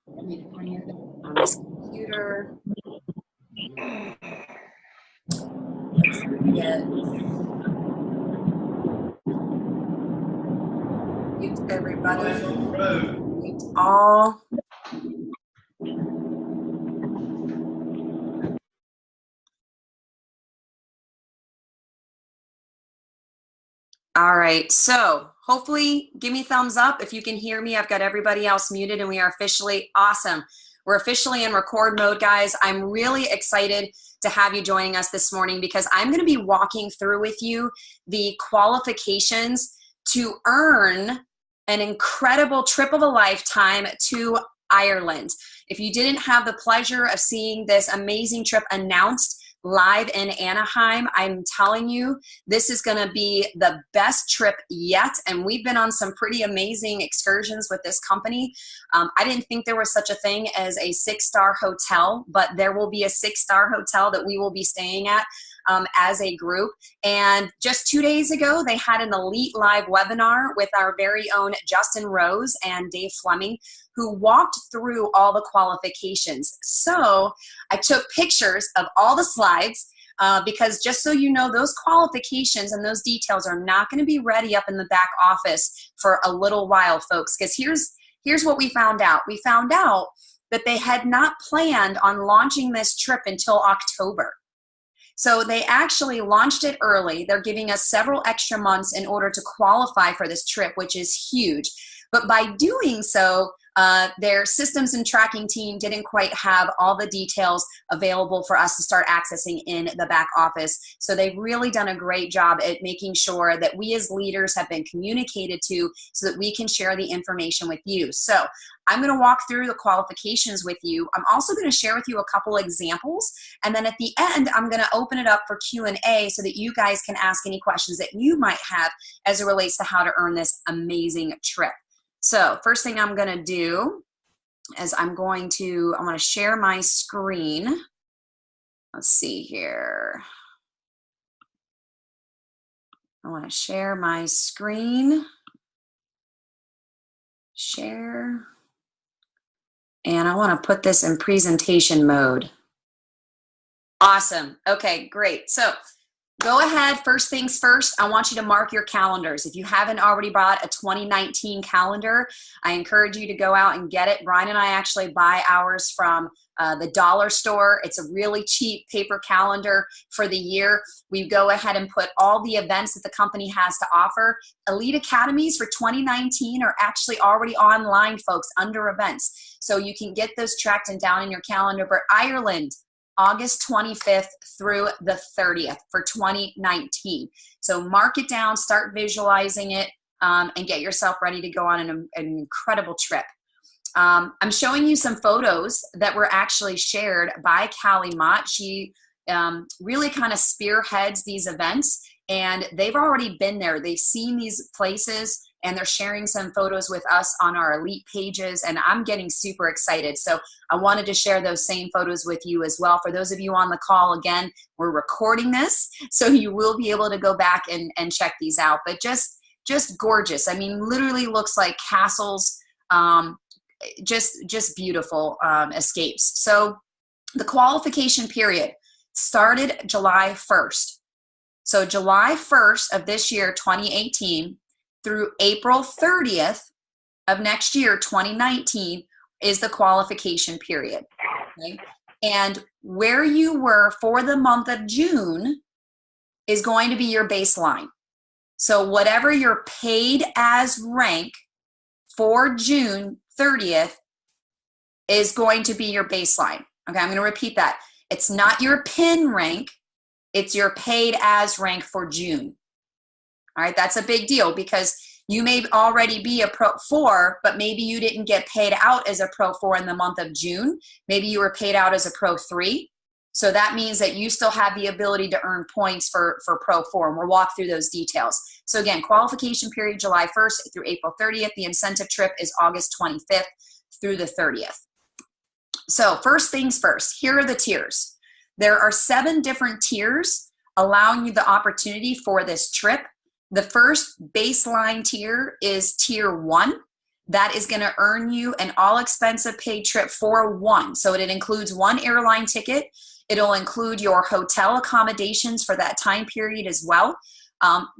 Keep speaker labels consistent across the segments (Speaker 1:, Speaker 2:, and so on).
Speaker 1: Let me find it on this computer. Let's get mute everybody. Mute all. All right, so hopefully give me a thumbs up if you can hear me. I've got everybody else muted and we are officially awesome. We're officially in record mode, guys. I'm really excited to have you joining us this morning because I'm going to be walking through with you the qualifications to earn an incredible trip of a lifetime to Ireland. If you didn't have the pleasure of seeing this amazing trip announced live in Anaheim, I'm telling you, this is going to be the best trip yet. And we've been on some pretty amazing excursions with this company. I didn't think there was such a thing as a 6-star hotel, but there will be a 6-star hotel that we will be staying at as a group. And just 2 days ago, they had an elite live webinar with our very own Justin Rose and Dave Fleming, who walked through all the qualifications. So I took pictures of all the slides because just so you know, those qualifications and those details are not going to be ready up in the back office for a little while, folks, because here's what we found out. We found out that they had not planned on launching this trip until October. So they actually launched it early. They're giving us several extra months in order to qualify for this trip, which is huge. But by doing so, their systems and tracking team didn't quite have all the details available for us to start accessing in the back office. So they've really done a great job at making sure that we as leaders have been communicated to so that we can share the information with you. So I'm going to walk through the qualifications with you. I'm also going to share with you a couple examples. And then at the end, I'm going to open it up for Q&A so that you guys can ask any questions that you might have as it relates to how to earn this amazing trip. So first thing I'm going to do is I'm going to share my screen. Let's see here. I want to share my screen. Share. And I want to put this in presentation mode. Awesome. Okay, great. So go ahead, first things first, I want you to mark your calendars. If you haven't already bought a 2019 calendar, I encourage you to go out and get it. Brian and I actually buy ours from the dollar store. It's a really cheap paper calendar for the year. We go ahead and put all the events that the company has to offer. Elite Academies for 2019 are actually already online, folks, under events. So you can get those tracked and down in your calendar. But Ireland, August 25th through the 30th for 2019. So mark it down, start visualizing it, and get yourself ready to go on an incredible trip. I'm showing you some photos that were actually shared by Callie Mott. She really kind of spearheads these events, and they've already been there. They've seen these places, and they're sharing some photos with us on our elite pages, and I'm getting super excited. So I wanted to share those same photos with you as well. For those of you on the call, again, we're recording this, so you will be able to go back and check these out. But just gorgeous. I mean, literally looks like castles, just beautiful escapes. So the qualification period started July 1st. So July 1st of this year, 2018, through April 30th of next year, 2019, is the qualification period. Okay? And where you were for the month of June is going to be your baseline. So whatever your paid as rank for June 30th is going to be your baseline. Okay, I'm going to repeat that. It's not your pin rank, it's your paid as rank for June. All right, that's a big deal because you may already be a Pro 4, but maybe you didn't get paid out as a Pro 4 in the month of June. Maybe you were paid out as a Pro 3. So that means that you still have the ability to earn points for Pro 4, and we'll walk through those details. So again, qualification period July 1st through April 30th. The incentive trip is August 25th through the 30th. So first things first, here are the tiers. There are 7 different tiers allowing you the opportunity for this trip. The first baseline tier is tier 1. that is going to earn you an all-expensive paid trip for one. So it includes one airline ticket. It'll include your hotel accommodations for that time period as well.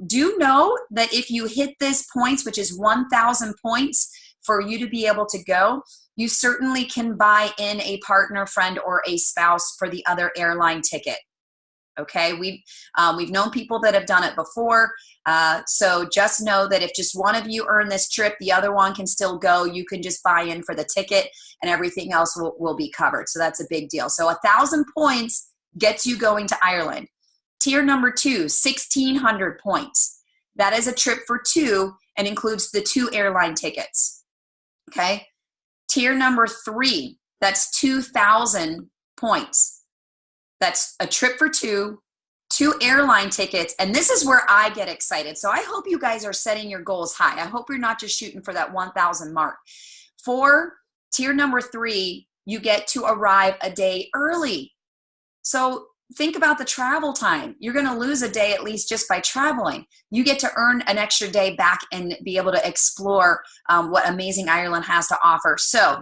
Speaker 1: Do know that if you hit this points, which is 1,000 points for you to be able to go, you certainly can buy in a partner, friend, or a spouse for the other airline ticket. Okay, we've known people that have done it before. So just know that if just one of you earn this trip, the other one can still go. You can just buy in for the ticket and everything else will be covered. So that's a big deal. So 1,000 points gets you going to Ireland. Tier number 2, 1,600 points. That is a trip for 2 and includes the 2 airline tickets. Okay. Tier number 3, that's 2,000 points. That's a trip for 2 airline tickets. And this is where I get excited. So I hope you guys are setting your goals high. I hope you're not just shooting for that 1,000 mark. For tier number 3, you get to arrive a day early. So think about the travel time. You're going to lose a day at least just by traveling. You get to earn an extra day back and be able to explore what amazing Ireland has to offer. So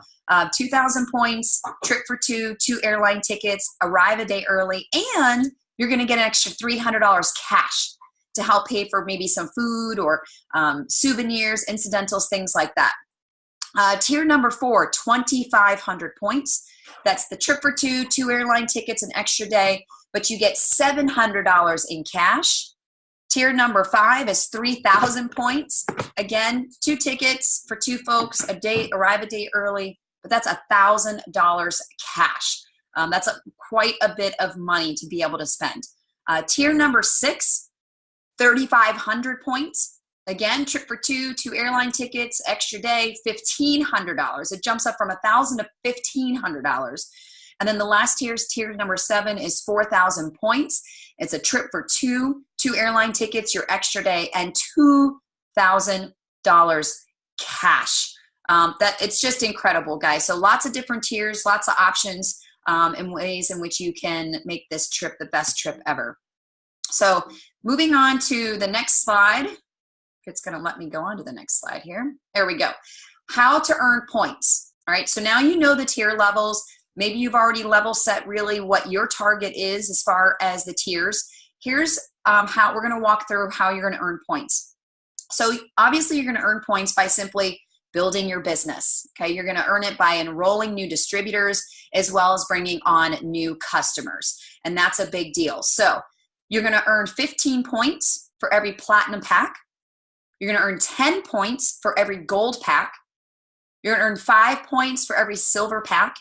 Speaker 1: 2,000 points, trip for 2 airline tickets, arrive a day early, and you're going to get an extra $300 cash to help pay for maybe some food or souvenirs, incidentals, things like that. Tier number 4, 2,500 points. That's the trip for 2 airline tickets, an extra day, but you get $700 in cash. Tier number 5 is 3,000 points. Again, 2 tickets for 2 folks, a day, arrive a day early, but that's $1,000 cash. That's quite a bit of money to be able to spend. Tier number 6, 3,500 points. Again, trip for 2 airline tickets, extra day, $1,500. It jumps up from $1,000 to $1,500. And then the last tier number 7 is 4,000 points. It's a trip for 2 airline tickets, your extra day, and $2,000 cash. That it's just incredible, guys. So lots of different tiers, lots of options and ways in which you can make this trip the best trip ever. So moving on to the next slide. It's going to let me go on to the next slide here. There we go. How to earn points. All right, so now you know the tier levels. Maybe you've already level set really what your target is as far as the tiers. Here's how we're going to walk through how you're going to earn points. So obviously you're going to earn points by simply building your business. Okay, you're going to earn it by enrolling new distributors as well as bringing on new customers. And that's a big deal. So you're going to earn 15 points for every platinum pack. You're going to earn 10 points for every gold pack. You're going to earn 5 points for every silver pack.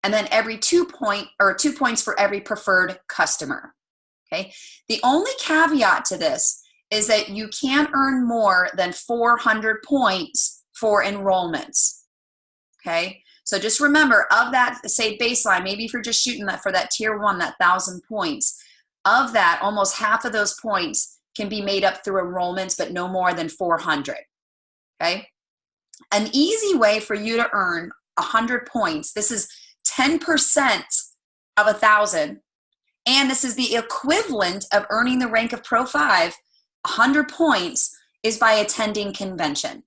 Speaker 1: And then every 2 points for every preferred customer. Okay. The only caveat to this is that you can't earn more than 400 points for enrollments. Okay. So just remember, of that, say baseline, maybe if you're just shooting that for that tier 1, that 1,000 points, of that, almost half of those points can be made up through enrollments, but no more than 400. Okay. An easy way for you to earn 100 points, this is 10% of 1,000, and this is the equivalent of earning the rank of Pro 5, 100 points, is by attending convention.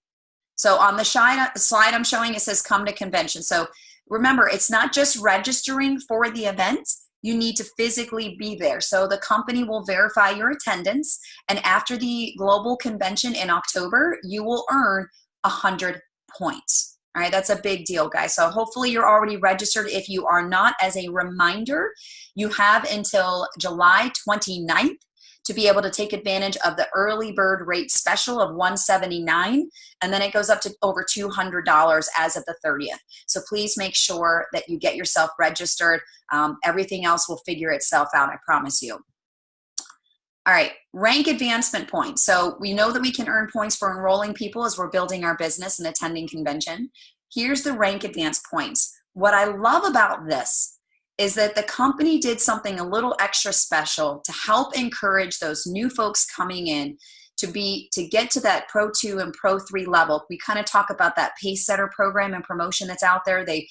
Speaker 1: So on the slide I'm showing, it says come to convention. So remember, it's not just registering for the event. You need to physically be there. So the company will verify your attendance, and after the global convention in October, you will earn 100 points. All right, that's a big deal, guys. So hopefully you're already registered. If you are not, as a reminder, you have until July 29th to be able to take advantage of the early bird rate special of $179, and then it goes up to over $200 as of the 30th. So please make sure that you get yourself registered. Everything else will figure itself out, I promise you. All right, rank advancement points. So we know that we can earn points for enrolling people as we're building our business and attending convention. Here's the rank advance points. What I love about this is that the company did something a little extra special to help encourage those new folks coming in to get to that Pro 2 and Pro 3 level. We kind of talk about that Pace Setter program and promotion that's out there. They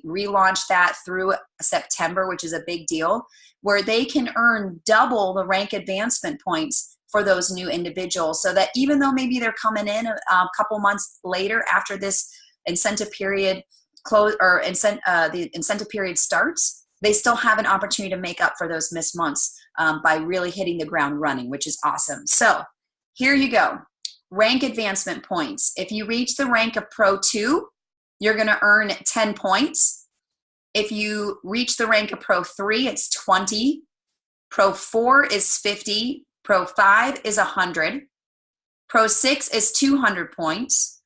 Speaker 1: relaunched that through September, which is a big deal, where they can earn double the rank advancement points for those new individuals, so that even though maybe they're coming in a couple months later after this incentive period the incentive period starts, they still have an opportunity to make up for those missed months by really hitting the ground running, which is awesome. So here you go. Rank advancement points. If you reach the rank of Pro 2, you're going to earn 10 points. If you reach the rank of Pro 3, it's 20. Pro 4 is 50. Pro 5 is 100. Pro 6 is 200 points.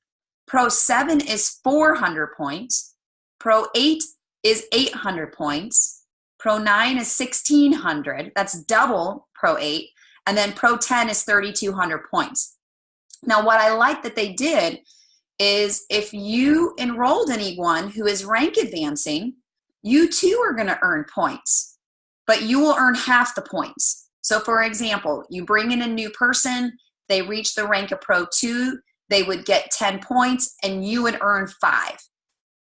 Speaker 1: Pro 7 is 400 points. Pro 8 is 800 points. Pro 9 is 1600. That's double Pro 8. And then Pro 10 is 3200 points. Now, what I like that they did is if you enrolled anyone who is rank advancing, you too are going to earn points, but you will earn half the points. So for example, you bring in a new person, they reach the rank of Pro 2, they would get 10 points and you would earn 5.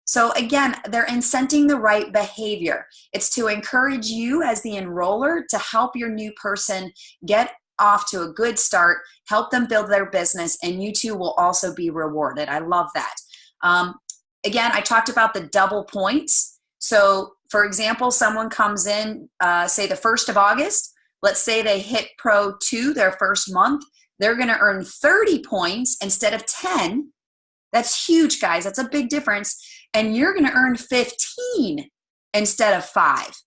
Speaker 1: So again, they're incenting the right behavior. It's to encourage you as the enroller to help your new person get off to a good start, help them build their business, and you too will also be rewarded. I love that. Again, I talked about the double points. So for example, someone comes in, say the 1st of August, let's say they hit Pro 2 their first month, they're gonna earn 30 points instead of 10. That's huge, guys, that's a big difference. And you're gonna earn 15 instead of 5,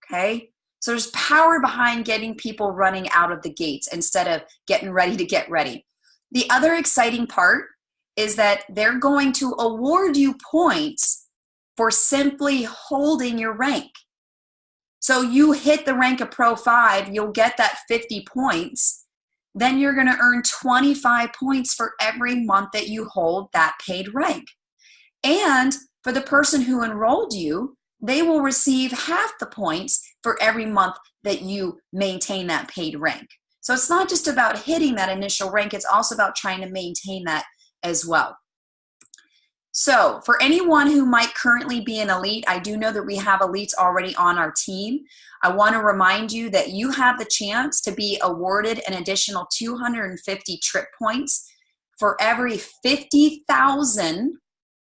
Speaker 1: okay? So there's power behind getting people running out of the gates instead of getting ready to get ready. The other exciting part is that they're going to award you points for simply holding your rank. So you hit the rank of Pro 5, you'll get that 50 points. Then you're going to earn 25 points for every month that you hold that paid rank. And for the person who enrolled you, they will receive half the points for every month that you maintain that paid rank. So it's not just about hitting that initial rank, it's also about trying to maintain that as well. So for anyone who might currently be an elite, I do know that we have elites already on our team. I want to remind you that you have the chance to be awarded an additional 250 trip points for every 50,000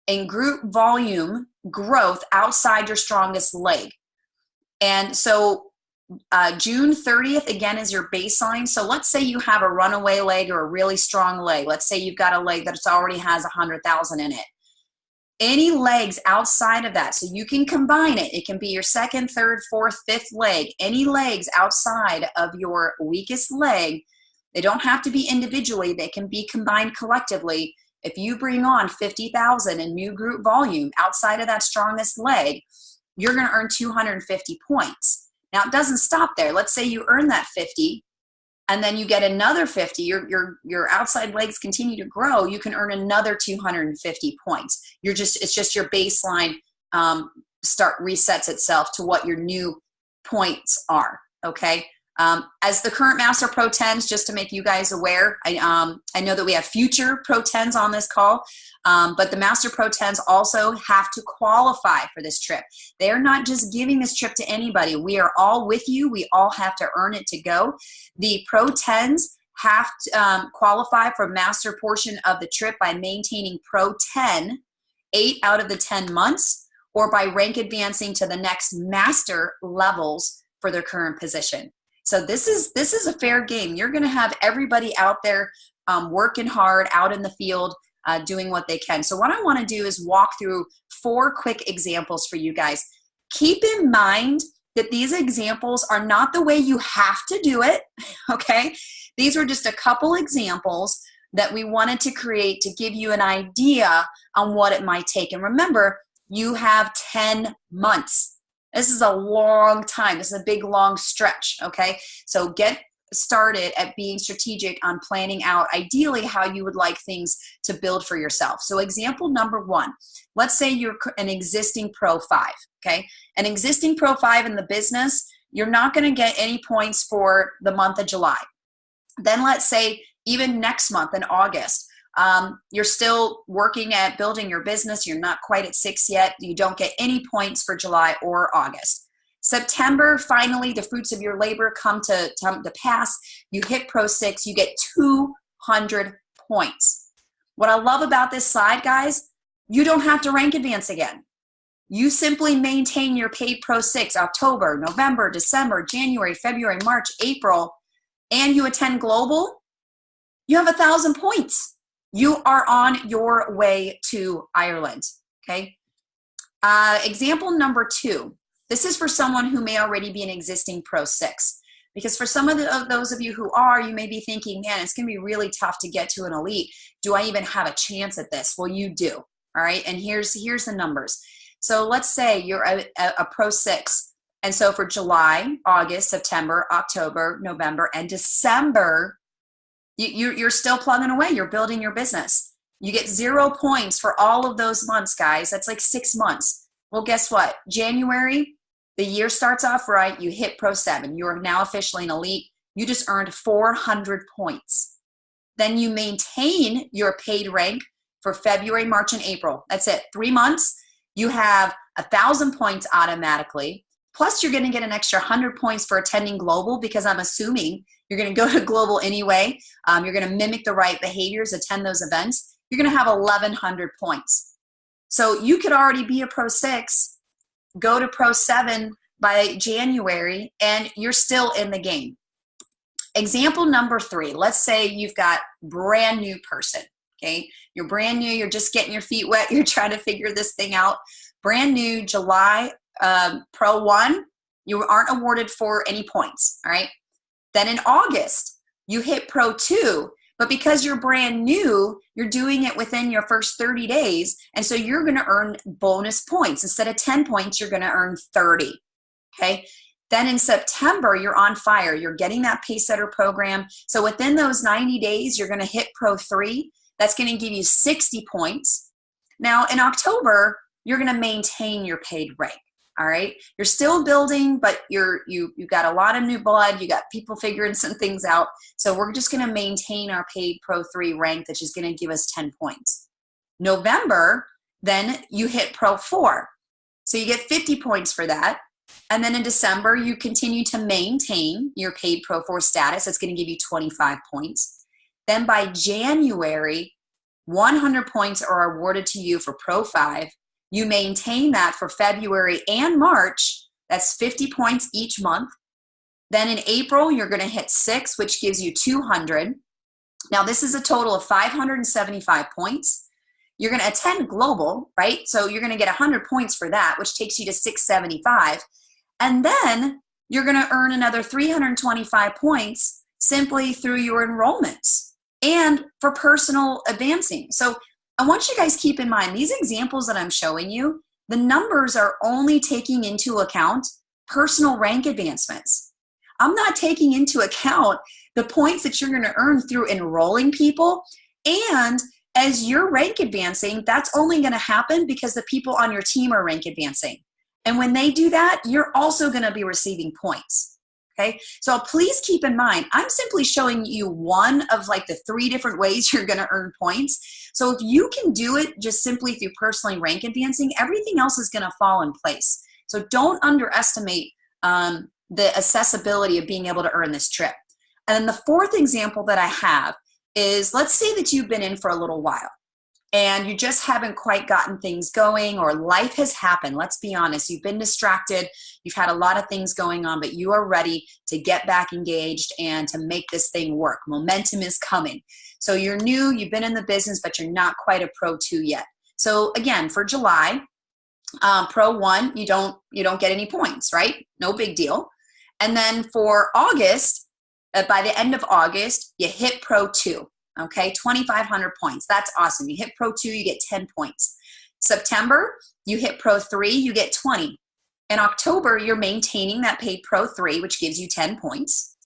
Speaker 1: in group volume growth outside your strongest leg. And so June 30th, again, is your baseline. So let's say you have a runaway leg or a really strong leg. Let's say you've got a leg that already has 100,000 in it. Any legs outside of that, so you can combine it. It can be your second, third, fourth, fifth leg. Any legs outside of your weakest leg, they don't have to be individually. They can be combined collectively. If you bring on 50,000 in new group volume outside of that strongest leg, you're going to earn 250 points. Now, it doesn't stop there. Let's say you earn that 50 and then you get another 50. Your outside legs continue to grow. You can earn another 250 points. It's just your baseline resets itself to what your new points are, okay? As the current Master Pro 10s, just to make you guys aware, I know that we have future Pro 10s on this call, but the Master Pro 10s also have to qualify for this trip. They are not just giving this trip to anybody. We are all with you. We all have to earn it to go. The Pro 10s have to qualify for master portion of the trip by maintaining Pro 10 8 out of the 10 months or by rank advancing to the next master levels for their current position. So this is a fair game. You're going to have everybody out there working hard out in the field, doing what they can. So what I want to do is walk through 4 quick examples for you guys. Keep in mind that these examples are not the way you have to do it, okay? These were just a couple examples that we wanted to create to give you an idea on what it might take. And remember, you have 10 months. This is a long time. This is a big, long stretch, okay? So get started at being strategic on planning out ideally how you would like things to build for yourself. So example number 1, let's say you're an existing Pro 5, okay? An existing Pro 5 in the business, you're not gonna get any points for the month of July. Then let's say even next month in August, you're still working at building your business. You're not quite at 6 yet. You don't get any points for July or August. September, finally, the fruits of your labor come to pass. You hit Pro 6, you get 200 points. What I love about this slide, guys, you don't have to rank advance again. You simply maintain your paid Pro 6 October, November, December, January, February, March, April, and you attend global, you have 1,000 points. You are on your way to Ireland, okay? Example number 2. This is for someone who may already be an existing Pro 6. Because for some of those of you who are, you may be thinking, man, it's going to be really tough to get to an elite. Do I even have a chance at this? Well, you do, all right? And here's the numbers. So let's say you're a Pro 6. And so for July, August, September, October, November, and December, you're still plugging away. You're building your business. You get 0 points for all of those months, guys. That's like 6 months. Well, guess what? January, the year starts off right. You hit Pro 7. You are now officially an elite. You just earned 400 points. Then you maintain your paid rank for February, March, and April. That's it. 3 months. You have 1,000 points automatically. Plus, you're going to get an extra 100 points for attending global because I'm assuming you're going to go to global anyway. You're going to mimic the right behaviors, attend those events. You're going to have 1,100 points. So you could already be a Pro 6, go to Pro 7 by January, and you're still in the game. Example number 3, let's say you've got brand new person, okay? You're brand new, you're just getting your feet wet, you're trying to figure this thing out. Brand new, July, Pro 1, you aren't awarded for any points, all right? Then in August, you hit Pro 2, but because you're brand new, you're doing it within your first 30 days, and so you're going to earn bonus points. Instead of 10 points, you're going to earn 30, okay? Then in September, you're on fire. You're getting that Pacesetter program. So within those 90 days, you're going to hit Pro 3. That's going to give you 60 points. Now, in October, you're going to maintain your paid rank. All right, you're still building, but you've got a lot of new blood. You got people figuring some things out. So we're just going to maintain our paid Pro 3 rank, that's just going to give us 10 points. November, then you hit Pro 4. So you get 50 points for that. And then in December, you continue to maintain your paid Pro 4 status. That's going to give you 25 points. Then by January, 100 points are awarded to you for Pro 5. You maintain that for February and March. That's 50 points each month. Then in April, you're going to hit 6, which gives you 200. Now, this is a total of 575 points. You're going to attend global, right? So you're going to get 100 points for that, which takes you to 675. And then you're going to earn another 325 points simply through your enrollments and for personal advancing. So I want you guys to keep in mind, these examples that I'm showing you, the numbers are only taking into account personal rank advancements. I'm not taking into account the points that you're going to earn through enrolling people. And as you're rank advancing, that's only going to happen because the people on your team are rank advancing. And when they do that, you're also going to be receiving points. Okay, so please keep in mind, I'm simply showing you one of like the 3 different ways you're going to earn points. So if you can do it just simply through personally rank advancing, everything else is going to fall in place. So don't underestimate the accessibility of being able to earn this trip. And then the 4th example that I have is, let's say that you've been in for a little while and you just haven't quite gotten things going, or life has happened. Let's be honest. You've been distracted. You've had a lot of things going on, but you are ready to get back engaged and to make this thing work. Momentum is coming. So you're new, you've been in the business, but you're not quite a Pro 2 yet. So again, for July, Pro 1, you don't get any points, right? No big deal. And then for August, by the end of August, you hit Pro 2. Okay, 2,500 points. That's awesome. You hit Pro 2, you get 10 points. September, you hit Pro 3, you get 20. In October, you're maintaining that paid Pro 3, which gives you 10 points.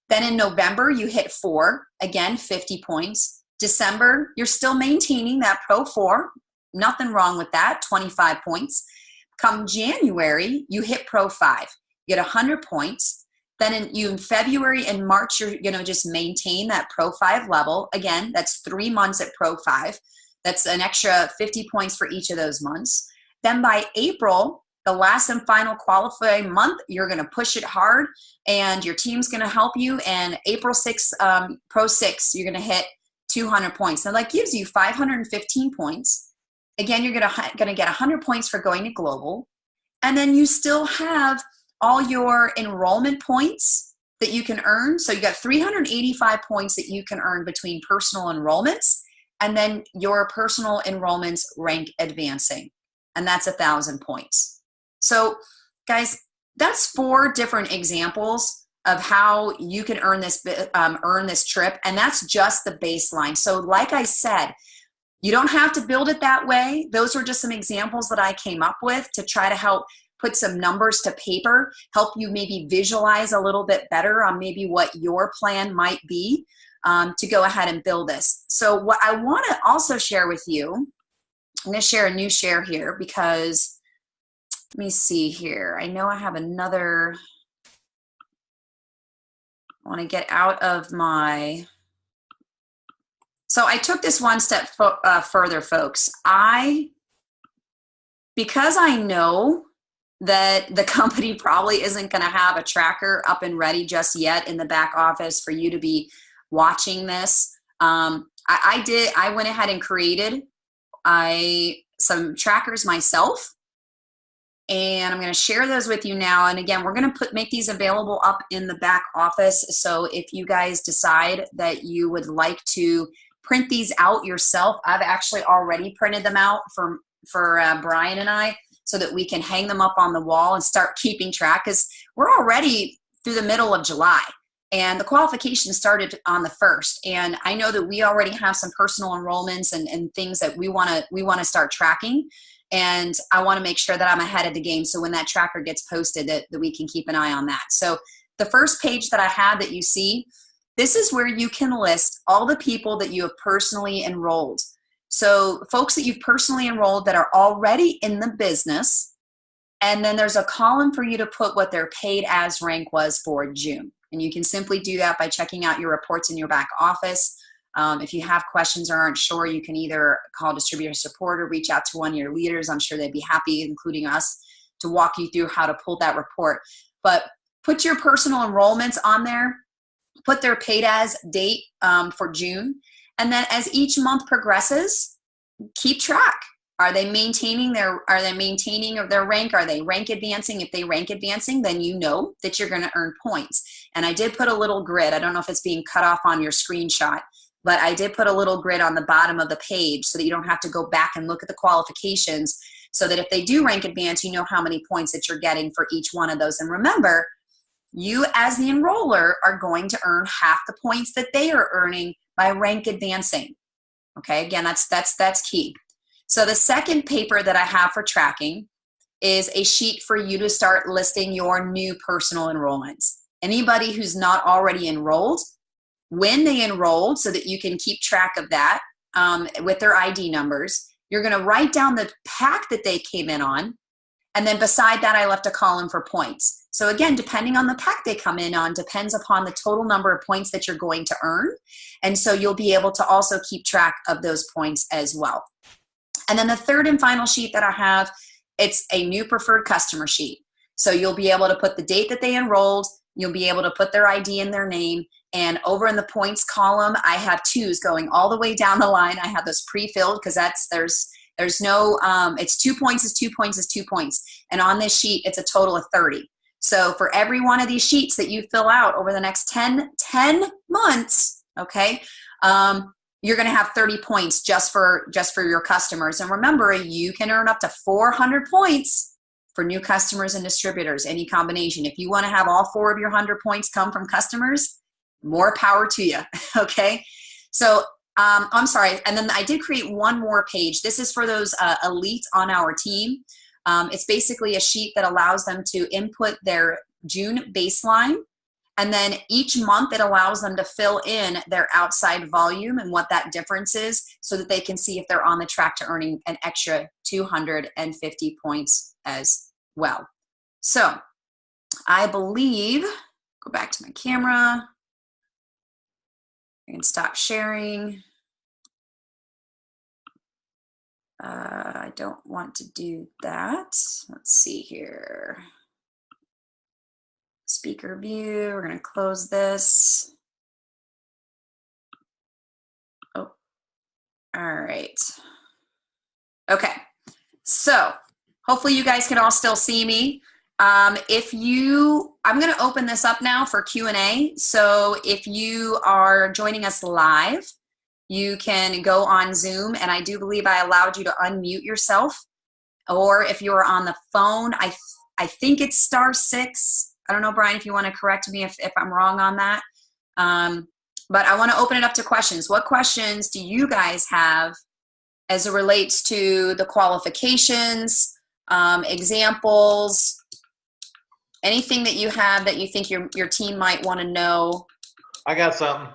Speaker 1: Then in November, you hit 4, again, 50 points. December, you're still maintaining that Pro 4. Nothing wrong with that, 25 points. Come January, you hit Pro 5. You get 100 points. Then in February and March, you're going to just maintain that Pro 5 level. Again, that's 3 months at Pro 5. That's an extra 50 points for each of those months. Then by April, the last and final qualifying month, you're going to push it hard, and your team's going to help you. And April 6th, Pro 6, you're going to hit 200 points. Now that gives you 515 points. Again, you're going to get 100 points for going to global. And then you still have all your enrollment points that you can earn. So you got 385 points that you can earn between personal enrollments, and then your personal enrollments rank advancing. And that's 1,000 points. So guys, that's 4 different examples of how you can earn this trip. And that's just the baseline. So like I said, you don't have to build it that way. Those were just some examples that I came up with to try to help put some numbers to paper, help you maybe visualize a little bit better on maybe what your plan might be to go ahead and build this. So what I want to also share with you, I'm going to share a new share here because, let me see here. I know I have another, I want to get out of my, so I took this one step further, folks. Because I know that the company probably isn't going to have a tracker up and ready just yet in the back office for you to be watching this. I went ahead and created some trackers myself, and I'm going to share those with you now. And again, we're going to make these available up in the back office. So if you guys decide that you would like to print these out yourself, I've actually already printed them out for Brian and I, so that we can hang them up on the wall and start keeping track, because we're already through the middle of July and the qualification started on the 1st. And I know that we already have some personal enrollments and things that we want to start tracking. And I want to make sure that I'm ahead of the game. So when that tracker gets posted, that we can keep an eye on that. So the first page that I have that you see, this is where you can list all the people that you have personally enrolled. So folks that you've personally enrolled that are already in the business, and then there's a column for you to put what their paid as rank was for June. And you can simply do that by checking out your reports in your back office. If you have questions or aren't sure, you can either call distributor support or reach out to one of your leaders. I'm sure they'd be happy, including us, to walk you through how to pull that report. But put your personal enrollments on there, put their paid as date for June. And then as each month progresses, keep track. Are they maintaining their rank? Are they rank advancing? If they rank advancing, then you know that you're going to earn points. And I did put a little grid. I don't know if it's being cut off on your screenshot, but I did put a little grid on the bottom of the page so that you don't have to go back and look at the qualifications, so that if they do rank advance, you know how many points that you're getting for each one of those. And remember, you as the enroller are going to earn half the points that they are earning by rank advancing. Okay, again, that's key. So the second paper that I have for tracking is a sheet for you to start listing your new personal enrollments. Anybody who's not already enrolled, when they enrolled, so that you can keep track of that with their ID numbers, you're going to write down the pack that they came in on, and then beside that I left a column for points. So again, depending on the pack they come in on depends upon the total number of points that you're going to earn. And so you'll be able to also keep track of those points as well. And then the third and final sheet that I have, it's a new preferred customer sheet. So you'll be able to put the date that they enrolled, you'll be able to put their ID and their name, and over in the points column, I have 2s going all the way down the line. I have those pre-filled because there's no, it's 2 points is 2 points is 2 points. And on this sheet, it's a total of 30. So for every one of these sheets that you fill out over the next 10 months, okay, you're going to have 30 points just for your customers. And remember, you can earn up to 400 points for new customers and distributors, any combination. If you want to have all 4 of your 100 points come from customers, more power to you, okay? So I'm sorry, and then I did create one more page. This is for those elites on our team. It's basically a sheet that allows them to input their June baseline, and then each month it allows them to fill in their outside volume and what that difference is, so that they can see if they're on the track to earning an extra 250 points as well. So I believe, go back to my camera, I can stop sharing. I don't want to do that. Let's see here. Speaker view, we're gonna close this. Oh, all right. Okay, so hopefully you guys can all still see me. I'm going to open this up now for Q&A. So if you are joining us live, you can go on Zoom, and I do believe I allowed you to unmute yourself. Or if you're on the phone, I think it's *6. I don't know, Brian, if you want to correct me if I'm wrong on that. But I want to open it up to questions. What questions do you guys have as it relates to the qualifications, examples, anything that you have that you think your team might want to know?
Speaker 2: I got something.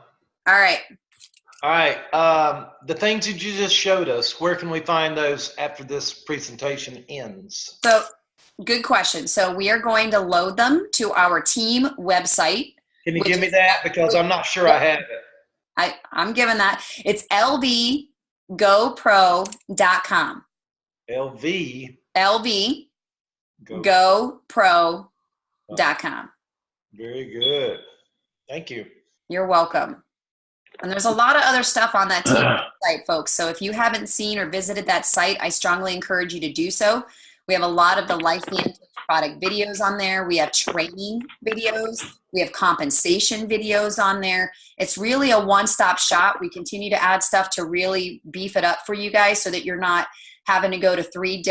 Speaker 1: All right.
Speaker 2: All right. The things that you just showed us, where can we find those after this presentation ends?
Speaker 1: So, good question. So we are going to load them to our team website.
Speaker 2: Can you give me that? Because I'm not sure I have it.
Speaker 1: I'm giving that. It's lvgopro.com. lvgopro.com.
Speaker 2: Very good. Thank you.
Speaker 1: You're welcome. And there's a lot of other stuff on that team site, folks. So if you haven't seen or visited that site, I strongly encourage you to do so. We have a lot of the Life the product videos on there. We have training videos. We have compensation videos on there. It's really a one-stop shop. We continue to add stuff to really beef it up for you guys so that you're not having to go to three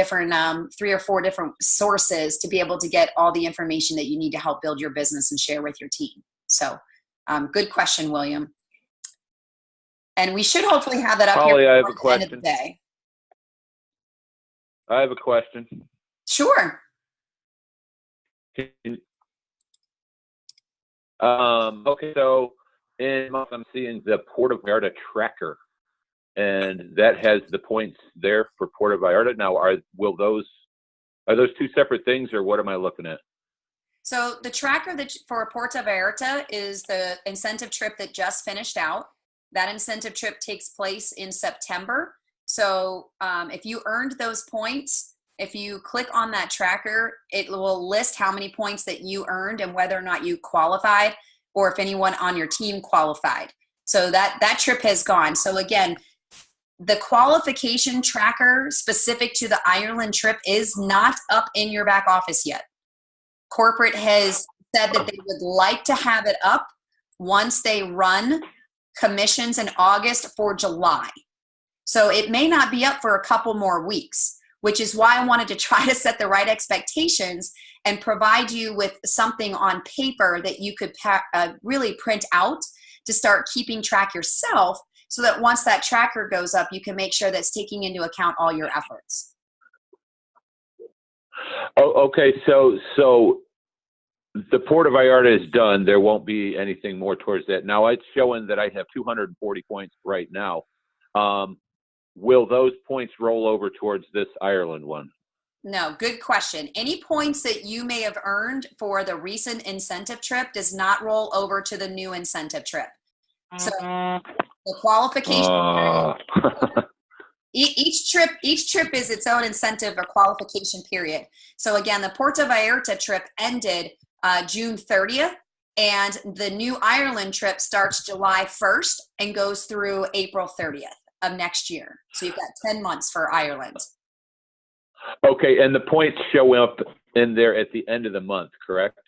Speaker 1: or four different sources to be able to get all the information that you need to help build your business and share with your team. So good question, William. And we should hopefully have that up
Speaker 3: Holly,
Speaker 1: here
Speaker 3: I have a
Speaker 1: before the end of the
Speaker 3: question.
Speaker 1: day.
Speaker 3: I have a question.
Speaker 1: Sure.
Speaker 3: Okay, so I'm seeing the Puerto Vallarta tracker, and that has the points there for Puerto Vallarta. Now, are those two separate things, or what am I looking at?
Speaker 1: So the tracker for Puerto Vallarta is the incentive trip that just finished out. That incentive trip takes place in September. So if you earned those points, if you click on that tracker, it will list how many points that you earned and whether or not you qualified, or if anyone on your team qualified. So that trip has gone. So again, the qualification tracker specific to the Ireland trip is not up in your back office yet. Corporate has said that they would like to have it up once they run commissions in August for July. So it may not be up for a couple more weeks, which is why I wanted to try to set the right expectations and provide you with something on paper that you could really print out to start keeping track yourself, so that once that tracker goes up, you can make sure that's taking into account all your efforts.
Speaker 3: Oh, okay. So the Puerto Vallarta is done. There won't be anything more towards that. Now it's showing that I have 240 points right now. Will those points roll over towards this Ireland one?
Speaker 1: No, good question. Any points that you may have earned for the recent incentive trip does not roll over to the new incentive trip. So the qualification period, each trip is its own incentive or qualification period. So again, the Puerto Vallarta trip ended June 30th, and the new Ireland trip starts July 1st and goes through April 30th of next year. So you've got 10 months for Ireland.
Speaker 3: Okay, and the points show up in there at the end of the month, correct?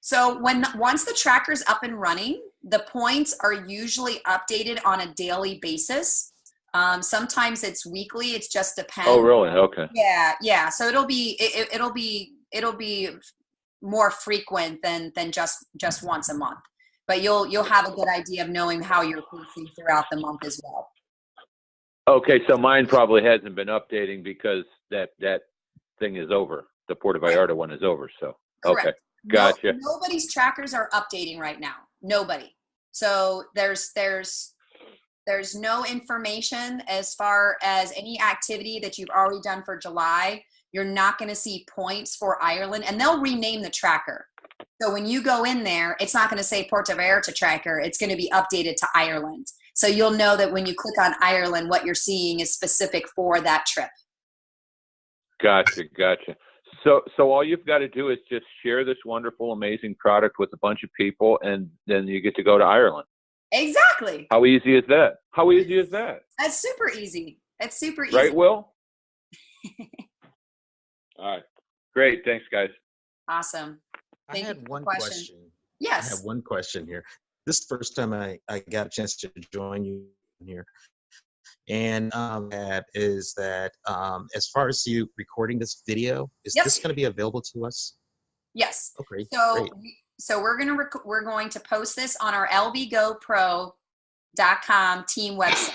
Speaker 1: So once the tracker's up and running, the points are usually updated on a daily basis. Sometimes it's weekly. It just depends.
Speaker 3: Oh, really? Okay.
Speaker 1: Yeah. So it'll be more frequent than just once a month. But you'll have a good idea of knowing how you're pacing throughout the month as well.
Speaker 3: Okay, so mine probably hasn't been updating because that thing is over. The Puerto Vallarta one is over. So
Speaker 1: Correct.
Speaker 3: Okay, gotcha.
Speaker 1: Nobody's trackers are updating right now. Nobody. So there's no information as far as any activity that you've already done for July. You're not going to see points for Ireland, and they'll rename the tracker. So when you go in there, it's not going to say Puerto Vallarta tracker. It's going to be updated to Ireland. So you'll know that when you click on Ireland, what you're seeing is specific for that trip.
Speaker 3: Gotcha. So all you've got to do is just share this wonderful, amazing product with a bunch of people, and then you get to go to Ireland.
Speaker 1: Exactly.
Speaker 3: How easy is that? How easy is that?
Speaker 1: That's super easy. It's super easy.
Speaker 3: Right, Will? All right. Great. Thanks, guys.
Speaker 1: Awesome.
Speaker 4: I had one question.
Speaker 1: Yes.
Speaker 4: I have one question here. This is the first time I got a chance to join you here. And that is that as far as you recording this video, is this going to be available to us?
Speaker 1: Yes.
Speaker 4: Okay.
Speaker 1: So we're going to post this on our lbgopro.com team website.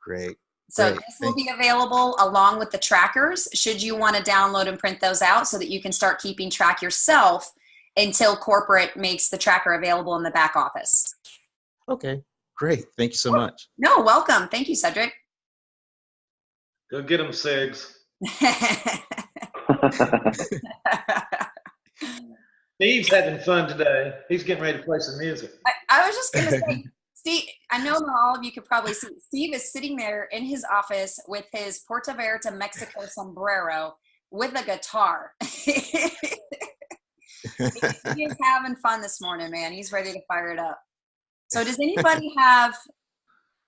Speaker 4: Great.
Speaker 1: So this will be available along with the trackers should you want to download and print those out so that you can start keeping track yourself until corporate makes the tracker available in the back office.
Speaker 4: Okay, great. Thank you so much.
Speaker 1: No, welcome. Thank you, Cedric.
Speaker 2: Go get them, Sigs. Steve's having fun today. He's getting ready to play some music.
Speaker 1: I was just going to say, Steve, I know not all of you could probably see. Steve is sitting there in his office with his Puerto Vallarta, Mexico sombrero with a guitar. He is having fun this morning, man. He's ready to fire it up. So does anybody have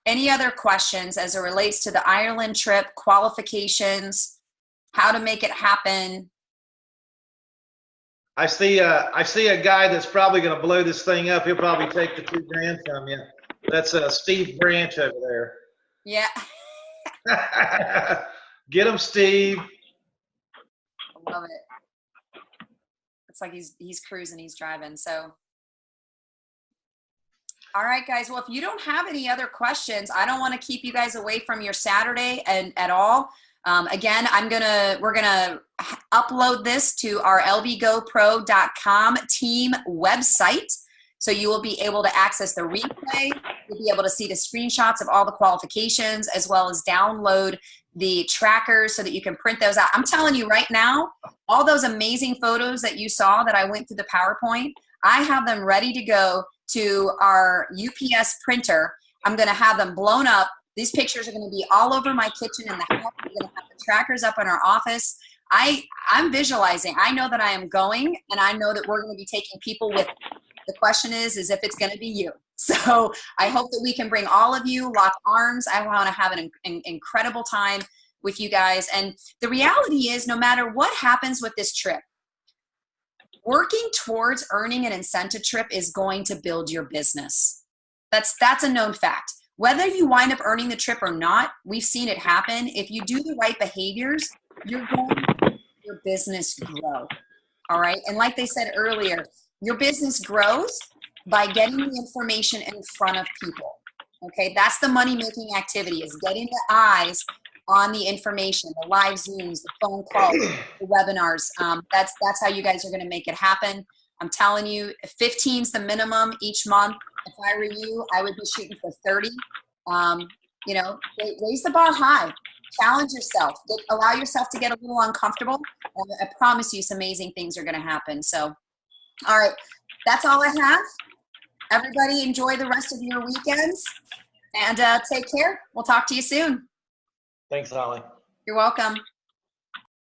Speaker 1: any other questions as it relates to the Ireland trip, qualifications, how to make it happen?
Speaker 2: I see a guy that's probably going to blow this thing up. He'll probably take the $2,000 from you. That's Steve Branch over there.
Speaker 1: Yeah.
Speaker 2: Get him, Steve.
Speaker 1: I love it. It's like he's cruising, he's driving. So, all right, guys. Well, if you don't have any other questions, I don't want to keep you guys away from your Saturday and at all. Again, we're gonna upload this to our lbgopro.com team website. So you will be able to access the replay. You'll be able to see the screenshots of all the qualifications as well as download the trackers so that you can print those out. I'm telling you right now, all those amazing photos that you saw that I went through the PowerPoint, I have them ready to go to our UPS printer. I'm going to have them blown up. These pictures are going to be all over my kitchen and the house. We're going to have the trackers up in our office. I'm visualizing. I know that I am going, and I know that we're going to be taking people with me. The question is if it's going to be you. So I hope that we can bring all of you, lock arms. I want to have an incredible time with you guys. And the reality is, no matter what happens with this trip, working towards earning an incentive trip is going to build your business. That's a known fact. Whether you wind up earning the trip or not, we've seen it happen. If you do the right behaviors, you're going to make your business grow. All right. And like they said earlier, your business grows by getting the information in front of people. Okay, that's the money-making activity, is getting the eyes on the information, the live Zooms, the phone calls, the webinars. That's how you guys are going to make it happen. I'm telling you, 15 is the minimum each month. If I were you, I would be shooting for 30. Raise the bar high. Challenge yourself. Allow yourself to get a little uncomfortable. And I promise you some amazing things are going to happen. So, all right, that's all I have. Everybody enjoy the rest of your weekends and take care. We'll talk to you soon.
Speaker 2: Thanks, Holly.
Speaker 1: You're welcome.